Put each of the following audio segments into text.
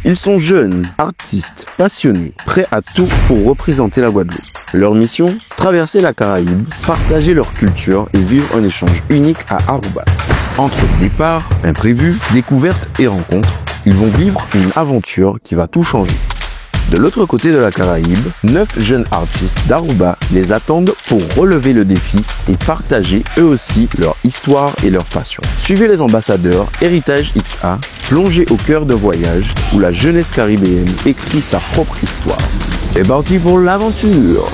Ils sont jeunes, artistes, passionnés, prêts à tout pour représenter la Guadeloupe. Leur mission, traverser la Caraïbe, partager leur culture et vivre un échange unique à Aruba. Entre départ, imprévus, découvertes et rencontres, ils vont vivre une aventure qui va tout changer. De l'autre côté de la Caraïbe, 9 jeunes artistes d'Aruba les attendent pour relever le défi et partager eux aussi leur histoire et leur passion. Suivez les ambassadeurs Héritage XA, plongez au cœur d'un voyage où la jeunesse caribéenne écrit sa propre histoire. C'est parti pour l'aventure!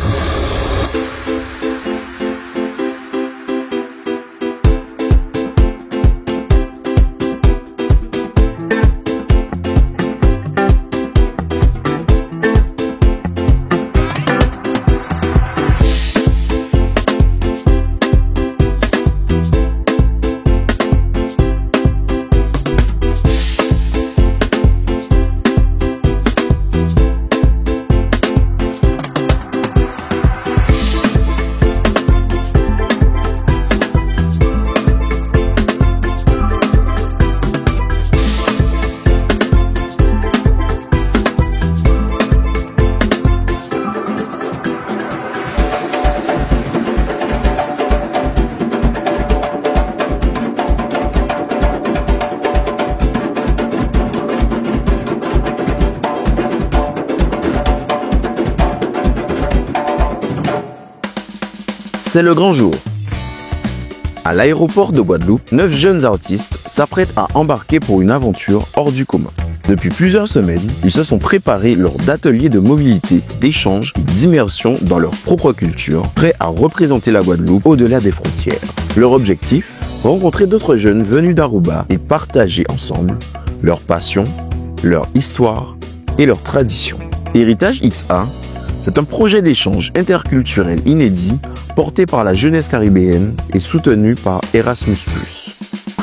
C'est le grand jour. À l'aéroport de Guadeloupe, 9 jeunes artistes s'apprêtent à embarquer pour une aventure hors du commun. Depuis plusieurs semaines, ils se sont préparés lors d'ateliers de mobilité, d'échange et d'immersion dans leur propre culture, prêts à représenter la Guadeloupe au-delà des frontières. Leur objectif, rencontrer d'autres jeunes venus d'Aruba et partager ensemble leur passion, leur histoire et leurs traditions. Héritage XA, c'est un projet d'échange interculturel inédit porté par la jeunesse caribéenne et soutenu par Erasmus+.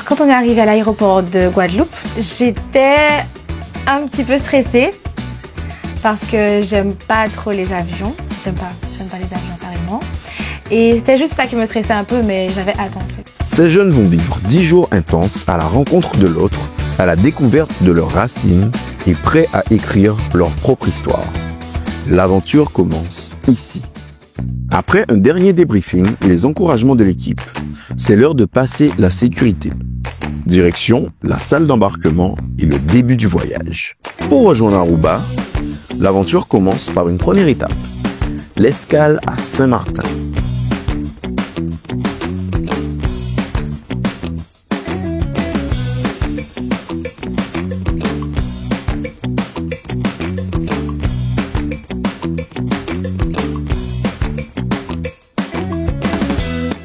Quand on est arrivé à l'aéroport de Guadeloupe, j'étais un petit peu stressée parce que j'aime pas trop les avions. J'aime pas les avions carrément. Et c'était juste ça qui me stressait un peu, mais j'avais hâte en fait. Ces jeunes vont vivre 10 jours intenses à la rencontre de l'autre, à la découverte de leurs racines et prêts à écrire leur propre histoire. L'aventure commence ici. Après un dernier débriefing et les encouragements de l'équipe, c'est l'heure de passer la sécurité. Direction la salle d'embarquement et le début du voyage. Pour rejoindre Aruba, l'aventure commence par une première étape, l'escale à Saint-Martin.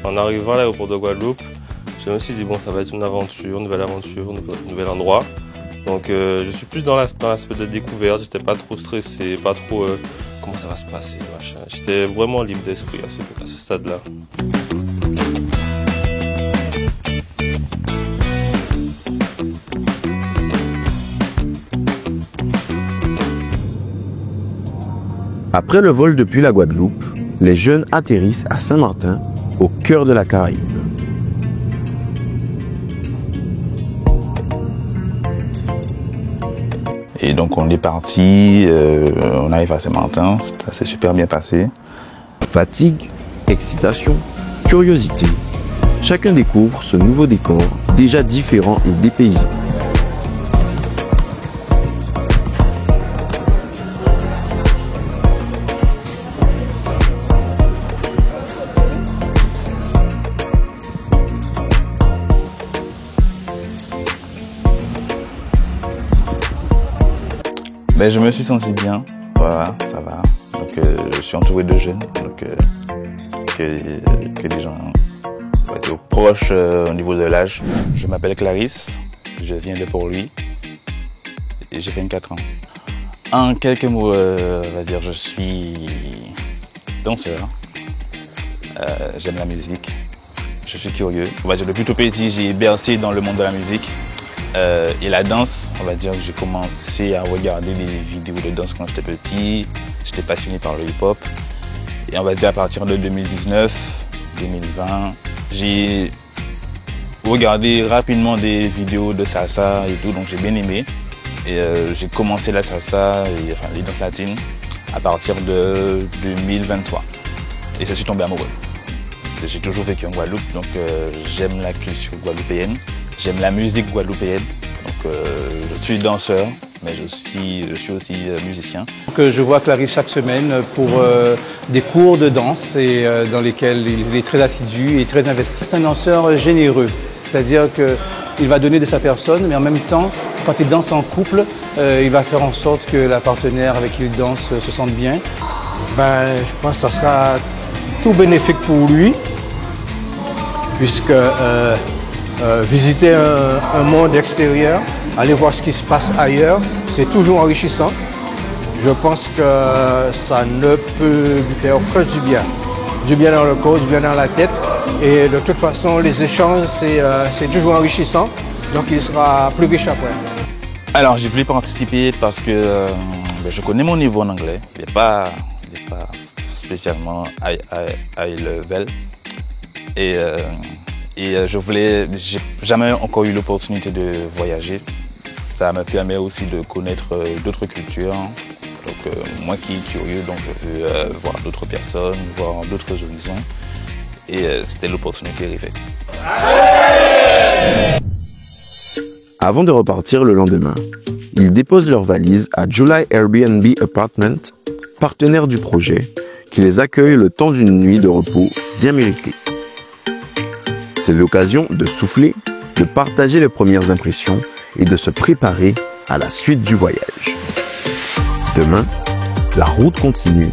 En arrivant à l'aéroport de Guadeloupe, je me suis dit bon, ça va être une aventure, nouvel endroit. Donc je suis plus dans l'aspect de découverte, j'étais pas trop stressé, pas trop comment ça va se passer, machin. J'étais vraiment libre d'esprit à ce stade-là. Après le vol depuis la Guadeloupe, les jeunes atterrissent à Saint-Martin, au cœur de la Caraïbe. Et donc on est parti, on arrive à Saint-Martin, ça s'est super bien passé. Fatigue, excitation, curiosité. Chacun découvre ce nouveau décor, déjà différent et dépaysant. Ben, je me suis senti bien, voilà, ça va. Donc je suis entouré de jeunes, donc que des gens proches au niveau de l'âge. Je m'appelle Clarisse, je viens de Port-Louis et j'ai 24 ans. En quelques mots, on va dire, je suis danseur, j'aime la musique, je suis curieux. On va dire depuis tout petit, j'ai bercé dans le monde de la musique. Et la danse, on va dire que j'ai commencé à regarder des vidéos de danse quand j'étais petit. J'étais passionné par le hip-hop. Et on va dire à partir de 2019, 2020, j'ai regardé rapidement des vidéos de salsa et tout, donc j'ai bien aimé. Et j'ai commencé la salsa, les danses latines, à partir de 2023. Et je suis tombé amoureux. J'ai toujours vécu en Guadeloupe, donc j'aime la culture guadeloupéenne, j'aime la musique guadeloupéenne. Donc je suis danseur, mais je suis aussi musicien. Donc, je vois Clarisse chaque semaine pour des cours de danse et dans lesquels il est très assidu et très investi. C'est un danseur généreux, c'est-à-dire qu'il va donner de sa personne, mais en même temps, quand il danse en couple, il va faire en sorte que la partenaire avec qui il danse se sente bien. Je pense que ça sera tout bénéfique pour lui, puisque visiter un monde extérieur, aller voir ce qui se passe ailleurs, c'est toujours enrichissant. Je pense que ça ne peut lui faire que du bien. Du bien dans le corps, du bien dans la tête. Et de toute façon, les échanges, c'est toujours enrichissant. Donc il sera plus riche après. Alors j'ai voulu participer parce que je connais mon niveau en anglais. Il n'est pas spécialement high level. Et j'ai jamais encore eu l'opportunité de voyager. Ça me permet aussi de connaître d'autres cultures. Donc moi qui est curieux, donc je veux voir d'autres personnes, voir d'autres horizons. Et c'était l'opportunité arrivée. Avant de repartir le lendemain, ils déposent leurs valises à July Airbnb Apartment, partenaire du projet, qui les accueille le temps d'une nuit de repos bien méritée. C'est l'occasion de souffler, de partager les premières impressions et de se préparer à la suite du voyage. Demain, la route continue,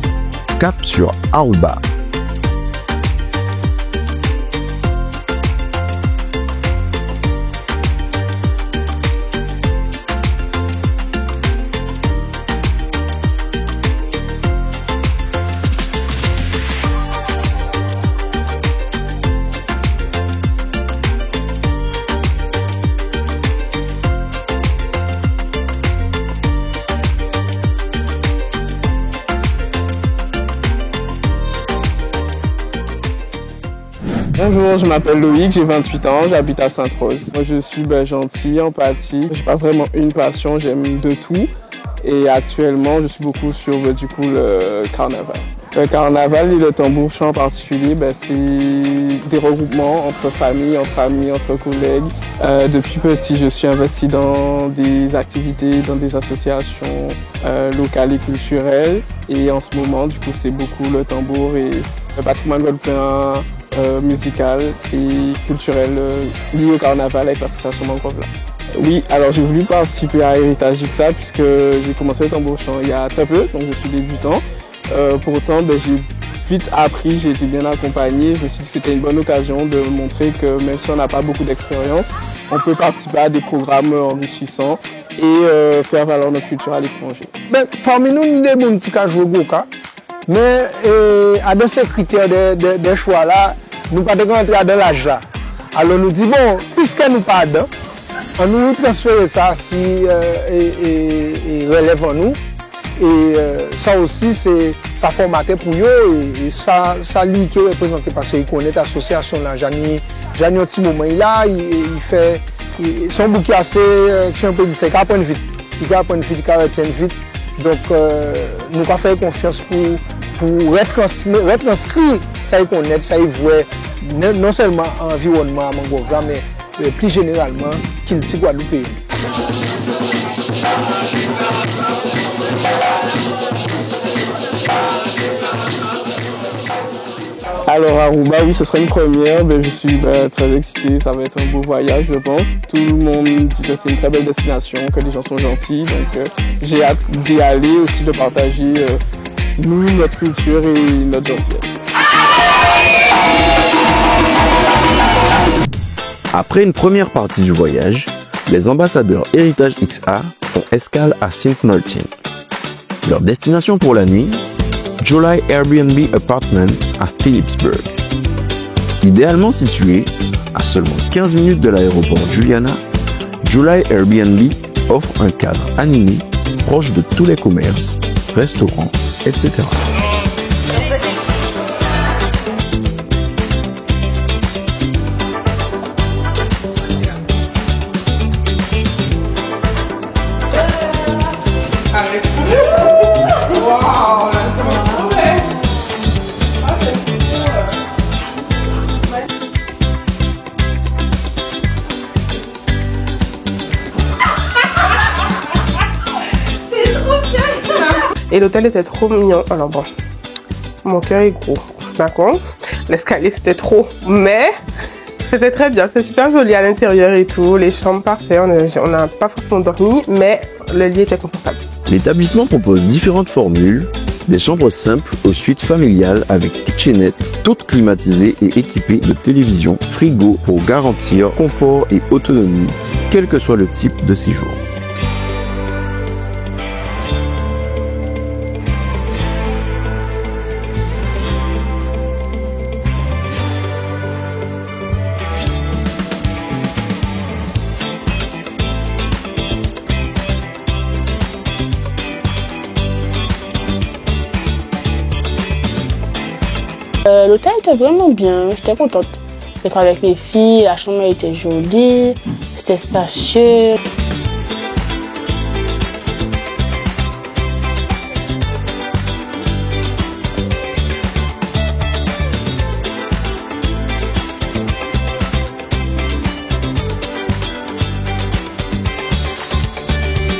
cap sur Aruba. Bonjour, je m'appelle Loïc, j'ai 28 ans, j'habite à Sainte-Rose. Moi, je suis gentil, empathique, j'ai pas vraiment une passion, j'aime de tout. Et actuellement, je suis beaucoup sur le carnaval. Le carnaval et le tambour chant en particulier, c'est des regroupements entre familles, entre amis, entre collègues. Depuis petit, je suis investi dans des activités, dans des associations locales et culturelles. Et en ce moment, c'est beaucoup le tambour et le patrimoine guadeloupéen musical et culturel lié au carnaval avec l'association Mangrove. Oui, alors j'ai voulu participer à Héritage Jigsaw puisque j'ai commencé le tambour chant il y a très peu, donc je suis débutant. Pour autant, j'ai vite appris, j'ai été bien accompagné. Je me suis dit que c'était une bonne occasion de montrer que même si on n'a pas beaucoup d'expérience, on peut participer à des programmes enrichissants et faire valoir notre culture à l'étranger. Parmi nous, il y a des gens qui jouent au Goka, mais dans ces critères des choix là, nous ne pouvons pas rentrer dans l'âge là. Alors nous disons, bon, puisque nous pas dedans, on nous transférer ça si et relève en nous. Et ça aussi, ça formaté pour eux et ça lit qui est représenté parce qu'il connaît l'association là. J'ai un petit moment là, il fait son bouquet assez, qui on peut dire, c'est 4 vite. Il apprend vite, il retient vite. Donc nous avons fait confiance pour retranscrire ça qu'il connaît, ça qu'il voit non seulement environnement à Mangrove, mais plus généralement qu'il dit Guadeloupe. Alors Aruba, oui, ce serait une première. Je suis très excité, ça va être un beau voyage, je pense. Tout le monde dit que c'est une très belle destination, que les gens sont gentils. Donc j'ai hâte d'y aller, aussi de partager nous, notre culture et notre gentillesse. Après une première partie du voyage, les ambassadeurs Héritage XA font escale à St. Martin. Leur destination pour la nuit, July Airbnb Apartment à Phillipsburg. Idéalement situé à seulement 15 minutes de l'aéroport Juliana, July Airbnb offre un cadre animé proche de tous les commerces, restaurants, etc. Et l'hôtel était trop mignon. Alors bon, mon cœur est gros, d'accord? L'escalier c'était trop, mais c'était très bien, c'était super joli à l'intérieur et tout, les chambres parfaites, on n'a pas forcément dormi, mais le lit était confortable. L'établissement propose différentes formules, des chambres simples aux suites familiales avec kitchenette, toutes climatisées et équipées de télévision, frigo pour garantir confort et autonomie, quel que soit le type de séjour. L'hôtel était vraiment bien, j'étais contente d'être avec mes filles, la chambre était jolie, c'était spacieux.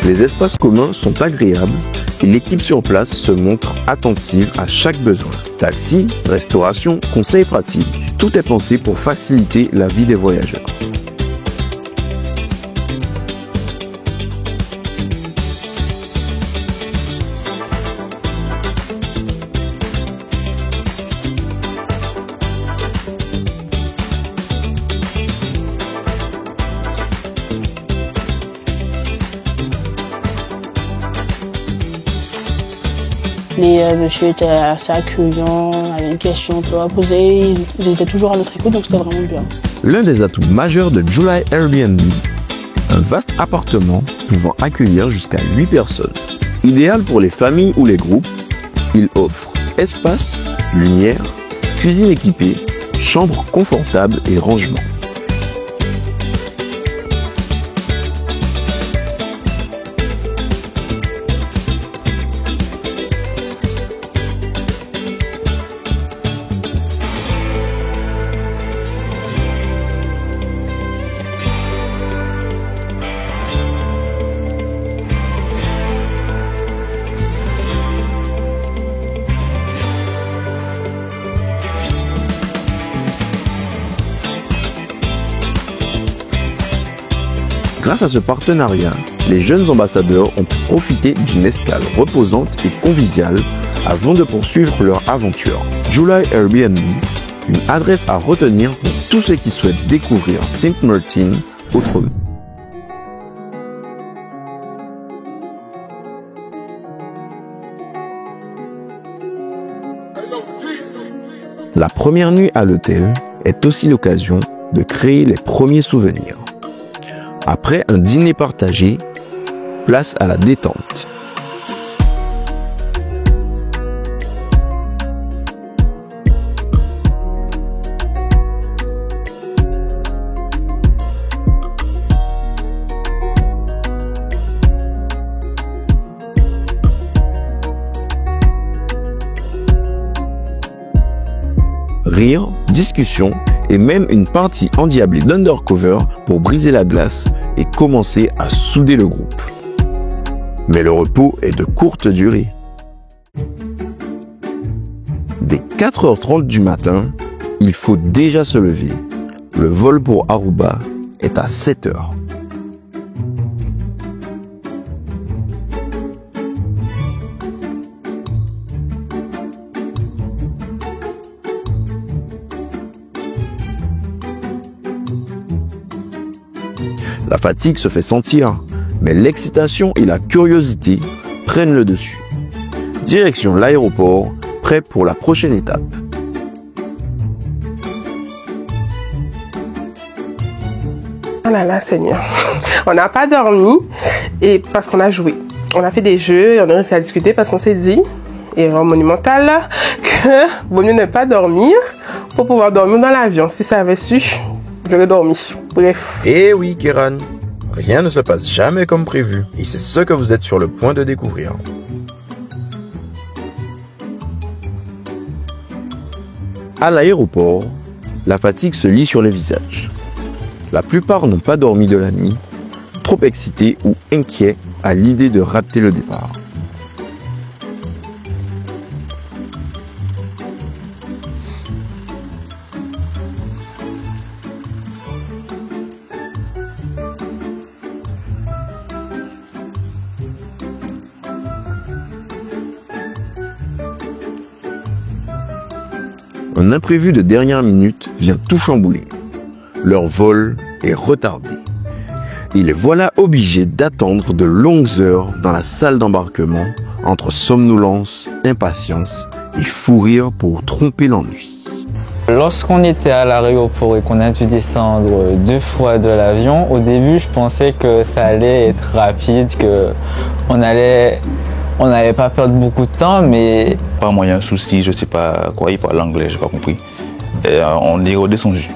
Les espaces communs sont agréables et l'équipe sur place se montre attentive à chaque besoin. Taxi, restauration, conseils pratiques, tout est pensé pour faciliter la vie des voyageurs. Les monsieur étaient assez accueillants, avaient une question à poser, ils étaient toujours à notre écoute, donc c'était vraiment bien. L'un des atouts majeurs de July Airbnb, un vaste appartement pouvant accueillir jusqu'à 8 personnes. Idéal pour les familles ou les groupes, il offre espace, lumière, cuisine équipée, chambre confortable et rangement. Grâce à ce partenariat, les jeunes ambassadeurs ont pu profiter d'une escale reposante et conviviale avant de poursuivre leur aventure. July Airbnb, une adresse à retenir pour tous ceux qui souhaitent découvrir Saint Martin autrement. La première nuit à l'hôtel est aussi l'occasion de créer les premiers souvenirs. Après un dîner partagé, place à la détente. Rire, discussion et même une partie endiablée d'Undercover pour briser la glace et commencer à souder le groupe. Mais le repos est de courte durée. Dès 4h30 du matin, il faut déjà se lever. Le vol pour Aruba est à 7h. La fatigue se fait sentir, mais l'excitation et la curiosité prennent le dessus. Direction l'aéroport, prêt pour la prochaine étape. Oh là là, Seigneur. On n'a pas dormi et parce qu'on a joué. On a fait des jeux et on a réussi à discuter parce qu'on s'est dit, erreur monumentale, que vaut mieux ne pas dormir pour pouvoir dormir dans l'avion. Si ça avait su, j'aurais dormi. Bref. Eh oui, Kéran, rien ne se passe jamais comme prévu et c'est ce que vous êtes sur le point de découvrir. À l'aéroport, la fatigue se lit sur les visages. La plupart n'ont pas dormi de la nuit, trop excités ou inquiets à l'idée de rater le départ. un imprévu de dernière minute vient tout chambouler. Leur vol est retardé. Et les voilà obligés d'attendre de longues heures dans la salle d'embarquement entre somnolence, impatience et fou rire pour tromper l'ennui. Lorsqu'on était à l'aéroport et qu'on a dû descendre 2 fois de l'avion, au début je pensais que ça allait être rapide, qu'on n'allait pas perdre beaucoup de temps, mais... Pas moyen de souci, je sais pas quoi, il parle anglais, j'ai pas compris. Et on est redescendu.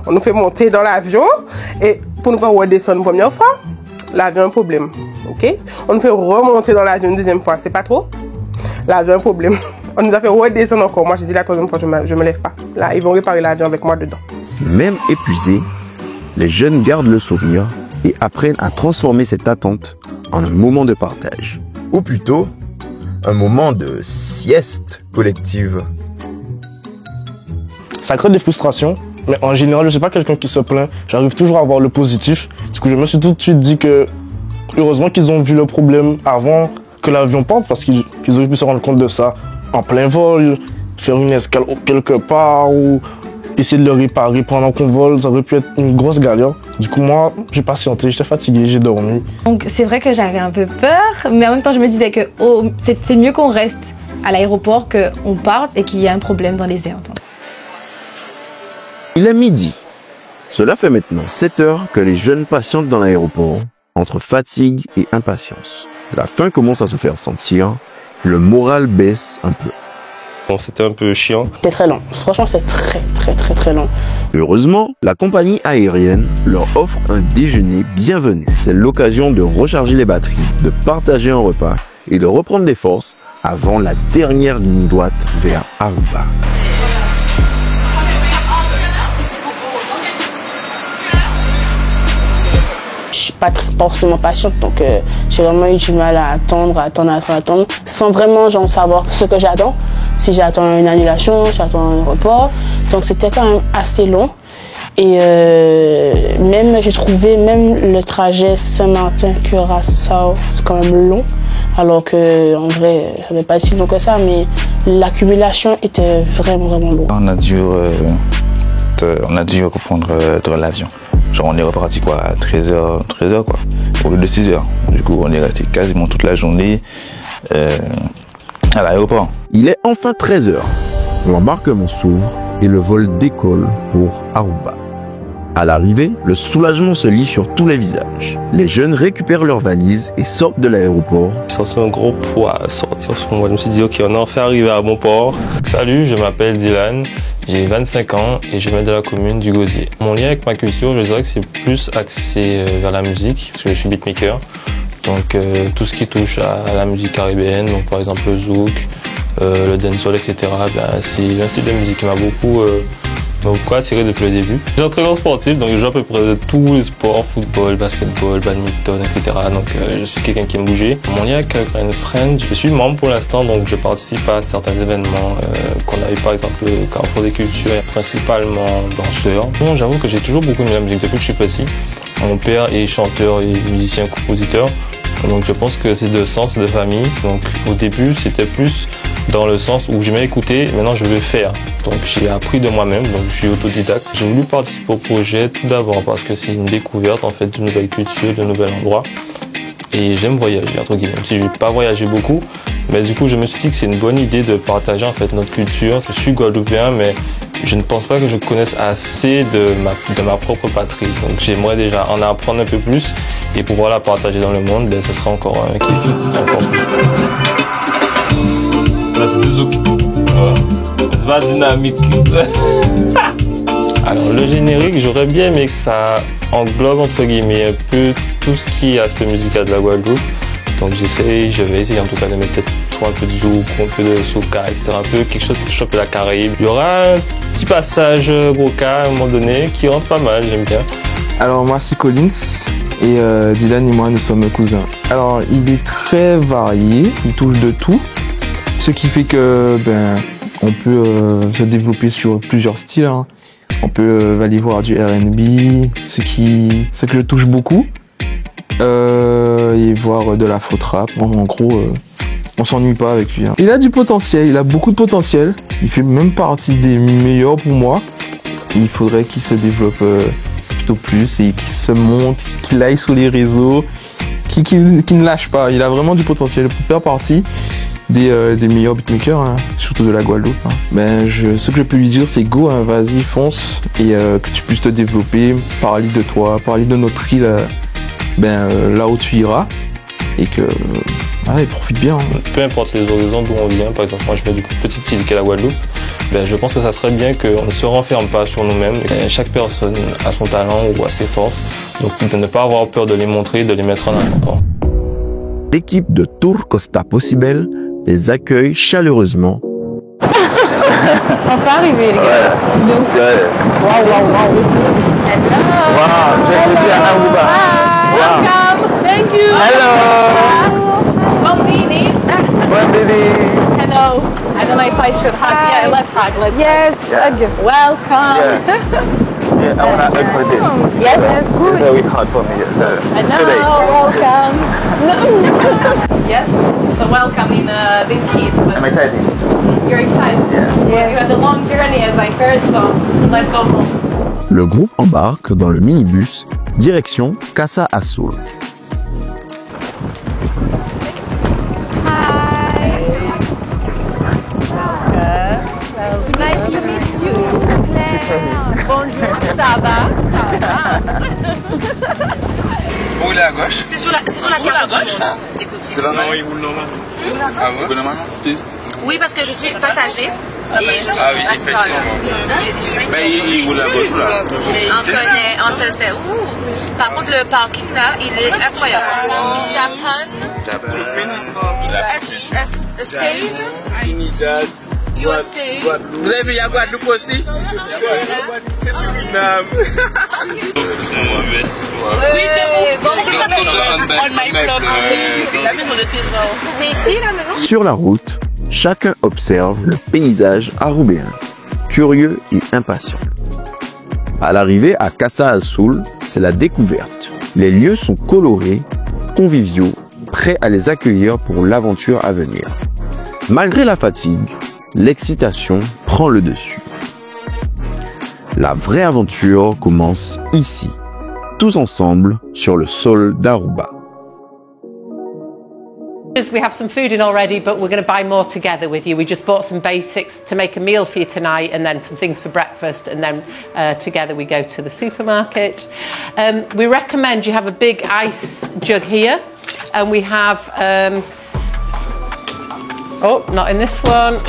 On nous fait monter dans l'avion et pour nous faire redescendre une première fois, l'avion a un problème. Okay? On nous fait remonter dans l'avion une deuxième fois, c'est pas trop? L'avion a un problème. On nous a fait redescendre encore. Moi, je dis la troisième fois, je me lève pas. Là, ils vont réparer l'avion avec moi dedans. Même épuisés, les jeunes gardent le sourire et apprennent à transformer cette attente en un moment de partage. Ou plutôt, un moment de sieste collective. Ça crée des frustrations. Mais en général, je ne suis pas quelqu'un qui se plaint. J'arrive toujours à voir le positif. Du coup, je me suis tout de suite dit que, heureusement qu'ils ont vu le problème avant que l'avion parte, parce qu'ils auraient pu se rendre compte de ça en plein vol, faire une escale quelque part, ou essayer de le réparer pendant qu'on vole. Ça aurait pu être une grosse galère. Du coup, moi, j'ai patienté, j'étais fatigué, j'ai dormi. Donc, c'est vrai que j'avais un peu peur, mais en même temps, je me disais que c'est mieux qu'on reste à l'aéroport, qu'on parte et qu'il y ait un problème dans les airs. Donc. Il est midi. Cela fait maintenant 7 heures que les jeunes patientent dans l'aéroport, entre fatigue et impatience. La faim commence à se faire sentir, le moral baisse un peu. Bon, c'était un peu chiant. C'était très long. Franchement, c'est très long. Heureusement, la compagnie aérienne leur offre un déjeuner bienvenu. C'est l'occasion de recharger les batteries, de partager un repas et de reprendre des forces avant la dernière ligne droite vers Aruba. Je suis pas forcément patiente, donc j'ai vraiment eu du mal à attendre, sans vraiment savoir ce que j'attends. Si j'attends une annulation, j'attends un report, donc c'était quand même assez long. Et j'ai trouvé même le trajet Saint-Martin-Curaçao, c'est quand même long, alors que en vrai, ça n'est pas si long que ça, mais l'accumulation était vraiment lourde. On a dû reprendre dans l'avion. Genre on est reparti quoi à 13h quoi, au lieu de 6h. Du coup on est resté quasiment toute la journée à l'aéroport. Il est enfin 13h. L'embarquement s'ouvre et le vol décolle pour Aruba. À l'arrivée, le soulagement se lit sur tous les visages. Les jeunes récupèrent leurs valises et sortent de l'aéroport. J'ai senti un gros poids sortir sur moi. Je me suis dit, ok, on a enfin arrivé à bon port. Salut, je m'appelle Dylan, j'ai 25 ans et je viens de la commune du Gosier. Mon lien avec ma culture, je dirais que c'est plus axé vers la musique, parce que je suis beatmaker. Donc tout ce qui touche à la musique caribéenne, donc par exemple le zouk, le dancehall, etc. C'est un style de musique qui m'a beaucoup attiré depuis le début. Je suis un très grand sportif, donc je joue à peu près de tous les sports, football, basketball, badminton, etc. Donc je suis quelqu'un qui aime bouger. Mon lien avec Grind Friend, je suis membre pour l'instant, donc je participe à certains événements qu'on a eu par exemple le Carrefour des Cultures, principalement danseur. Bon, j'avoue que j'ai toujours beaucoup aimé la musique depuis que je suis petit. Mon père est chanteur et musicien, compositeur. Donc je pense que c'est de sens de famille. Donc au début c'était plus dans le sens où j'aimais écouter, maintenant je veux faire. Donc j'ai appris de moi-même, donc je suis autodidacte. J'ai voulu participer au projet tout d'abord parce que c'est une découverte en fait de nouvelles cultures, de nouveaux endroits. Et j'aime voyager entre guillemets, même si je n'ai pas voyagé beaucoup. Mais du coup je me suis dit que c'est une bonne idée de partager en fait notre culture. Je suis guadeloupéen mais je ne pense pas que je connaisse assez de ma propre patrie. Donc j'aimerais déjà en apprendre un peu plus et pouvoir la partager dans le monde, ce sera encore un kiff. Encore plus. Là c'est du zouk. C'est pas dynamique. Alors le générique, j'aurais bien aimé que ça englobe entre guillemets un peu tout ce qui est aspect musical de la Guadeloupe. Donc je vais essayer en tout cas de mettre peut-être un peu de zouk, un peu de soca, etc. Un peu quelque chose qui touche un peu la Caraïbe. Il y aura un petit passage Broca à un moment donné qui rentre pas mal, j'aime bien. Alors moi c'est Collins et Dylan et moi nous sommes cousins. Alors il est très varié, il touche de tout. Ce qui fait que On peut se développer sur plusieurs styles. Hein. On peut aller voir du R&B, ce que je touche beaucoup, et voir de l'afro-trap. En gros, on s'ennuie pas avec lui. Hein. Il a du potentiel, il a beaucoup de potentiel. Il fait même partie des meilleurs pour moi. Il faudrait qu'il se développe plutôt plus et qu'il se monte, qu'il aille sur les réseaux, qu'il ne lâche pas. Il a vraiment du potentiel pour faire partie des meilleurs beatmakers, hein, surtout de la Guadeloupe. Hein. Ce que je peux lui dire, c'est go, hein, vas-y, fonce, et que tu puisses te développer, parler de toi, parler de notre île, là où tu iras, et que il profite bien. Hein. Peu importe les horizons d'où on vient, par exemple, moi je viens d'une petite île qu'est la Guadeloupe, je pense que ça serait bien qu'on ne se renferme pas sur nous-mêmes. Chaque personne a son talent ou a ses forces, donc de ne pas avoir peur de les montrer, de les mettre en avant. L'équipe de Tour Costa Possible les accueille chaleureusement. Enfin arrivé les gars. Wow. Je suis à Aruba. Welcome. Thank you. Hello. Bambini. Hello. I don't know if I should hug. Yeah, let's hug. Yes. Hug. Welcome. Yeah, I want to hug for this. Yes, good. It's very hard for me today. Welcome. Yes. So welcome in this heat. I'm excited. You're excited? Yeah. Yes. You had a long journey as I heard, so let's go home. Le groupe embarque dans le minibus direction Casa Azul. Hi. Nice to meet you. Bonjour. Ça va? Où il est à gauche? C'est sur la carte à gauche. Écoute. C'est là, non, il roule normalement. Ah ouais? Il roule normalement? Oui, parce que je suis passager. Ah oui, effectivement. Mais il roule à gauche là. On se sait où. Par contre, le parking là, il est incroyable. Japan, Spain, Trinidad, USA. Vous avez vu, il y a Guadeloupe aussi? C'est Suriname. C'est ici la maison? Sur la route, chacun observe le paysage aroubéen, curieux et impatient. À l'arrivée à Casa Azul, c'est la découverte. Les lieux sont colorés, conviviaux, prêts à les accueillir pour l'aventure à venir. Malgré la fatigue, l'excitation prend le dessus. La vraie aventure commence ici, tous ensemble sur le sol d'Aruba. We have some food in already, but we're going to buy more together with you. We just bought some basics to make a meal for you tonight, and then some things for breakfast, and then together we go to the supermarket. We recommend you have a big ice jug here, and we have, oh, not in this one.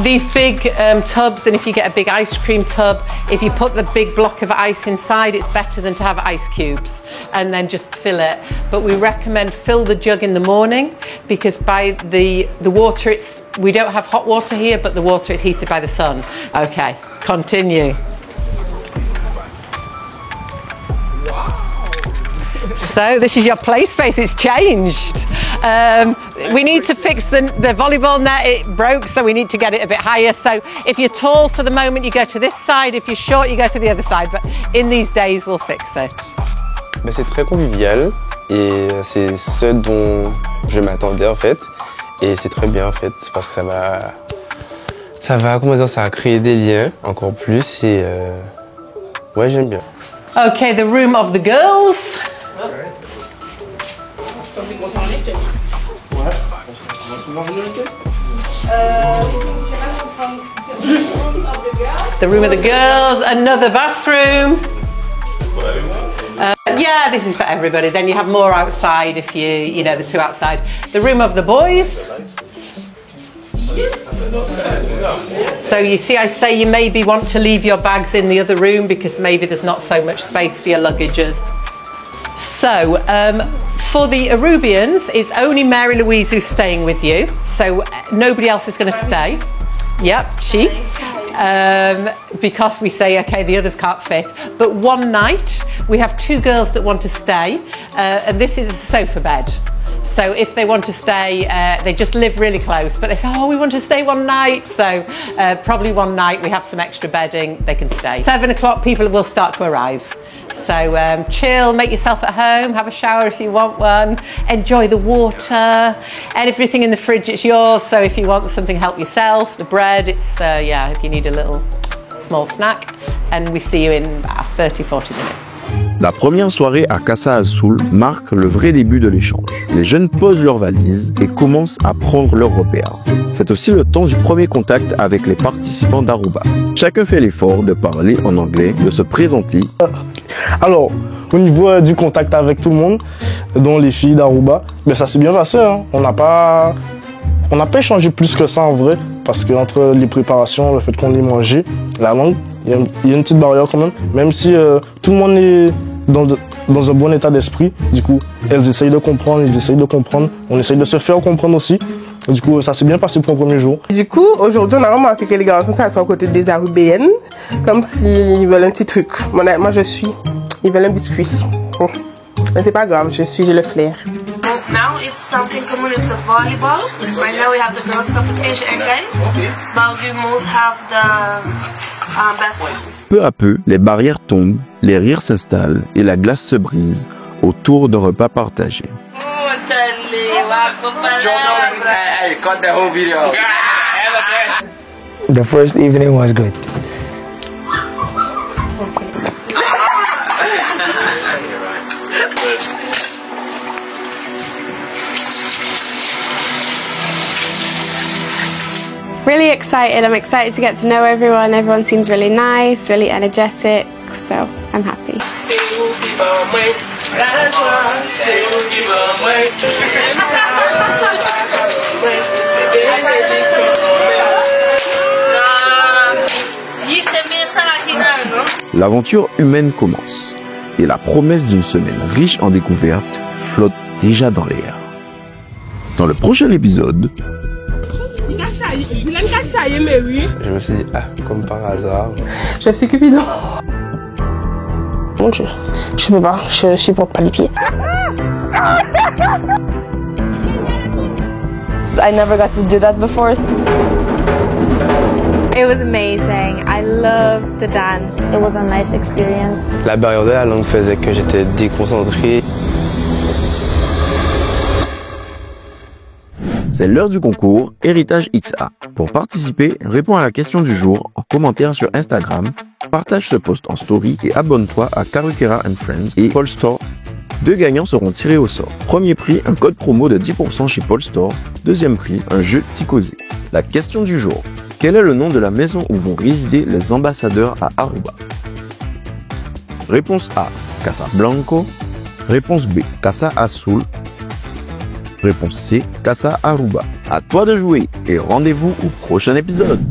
These big tubs, and if you get a big ice cream tub, if you put the big block of ice inside, it's better than to have ice cubes and then just fill it. But we recommend fill the jug in the morning, because by the water, we don't have hot water here, but the water is heated by the sun. Okay, continue. So this is your play space, it's changed. We need to fix the volleyball net, it broke, so we need to get it a bit higher. So if you're tall for the moment, you go to this side, if you're short, you go to the other side, but in these days, we'll fix it. C'est très convivial et c'est ce dont je m'attendais en fait, et c'est très bien en fait, parce que ça va, comment dire, ça va créer des liens encore plus et ouais, j'aime bien. Okay, the room of the girls. The room of the girls, another bathroom. Yeah, this is for everybody. Then you have more outside if you know, the two outside. The room of the boys. So you see, I say you maybe want to leave your bags in the other room because maybe there's not so much space for your luggages. So, for the Arubians, it's only Mary Louise who's staying with you. So nobody else is going to stay. Yep, she. Because we say, okay, the others can't fit. But one night, we have two girls that want to stay. And this is a sofa bed. So if they want to stay, they just live really close, but they say, oh, we want to stay one night. So probably one night, we have some extra bedding, they can stay. 7 o'clock, people will start to arrive. So chill, make yourself at home, have a shower if you want one, enjoy the water, and everything in the fridge, it's yours. So if you want something, help yourself. The bread, it's, yeah, if you need a little small snack. And we see you in about 30-40 minutes. La première soirée à Casa Azul marque le vrai début de l'échange. Les jeunes posent leurs valises et commencent à prendre leurs repères. C'est aussi le temps du premier contact avec les participants d'Aruba. Chacun fait l'effort de parler en anglais, de se présenter. Alors, au niveau du contact avec tout le monde, dont les filles d'Aruba, ben ça s'est bien passé. Hein. On n'a pas échangé plus que ça en vrai, parce que entre les préparations, le fait qu'on les mangeait, la langue, il y a une petite barrière quand même. Même si tout le monde est dans un bon état d'esprit, du coup, elles essayent de comprendre, ils essayent de comprendre, on essaye de se faire comprendre aussi. Et du coup, ça s'est bien passé pour le premier jour. Du coup, aujourd'hui, on a remarqué que les garçons, ça sont à côté des Arubéennes, comme s'ils veulent un petit truc. Moi, je suis. Ils veulent un biscuit. Oh. Mais c'est pas grave, j'ai le flair. Now it's something common, it's the volleyball. Right now we have the girls competition and guys, but we most have the basketball. Peu à peu, les barrières tombent, les rires s'installent et la glace se brise autour d'un repas partagé. Hey, cut the whole video. The first evening was good. Really excited. I'm excited to get to know everyone. Everyone seems really nice, really energetic, so I'm happy. L'aventure humaine commence et la promesse d'une semaine riche en découvertes flotte déjà dans l'air. Dans le prochain épisode, je me suis dit, ah, comme par hasard. Je suis Cupidon. Mon Dieu, je peux pas, je supporte pas les pieds. I never got to do that before. It was amazing. I loved the dance. It was a nice experience. La barrière de la langue faisait que j'étais déconcentré. C'est l'heure du concours Héritage XA. Pour participer, réponds à la question du jour en commentaire sur Instagram, partage ce post en story et abonne-toi à Karukera & Friends et Polstore. 2 gagnants seront tirés au sort. Premier prix, un code promo de 10% chez Polstore. Deuxième prix, un jeu Ticosé. La question du jour. Quel est le nom de la maison où vont résider les ambassadeurs à Aruba? Réponse A, Casa Blanco. Réponse B, Casa Azul. Réponse C, Casa Aruba. À toi de jouer et rendez-vous au prochain épisode.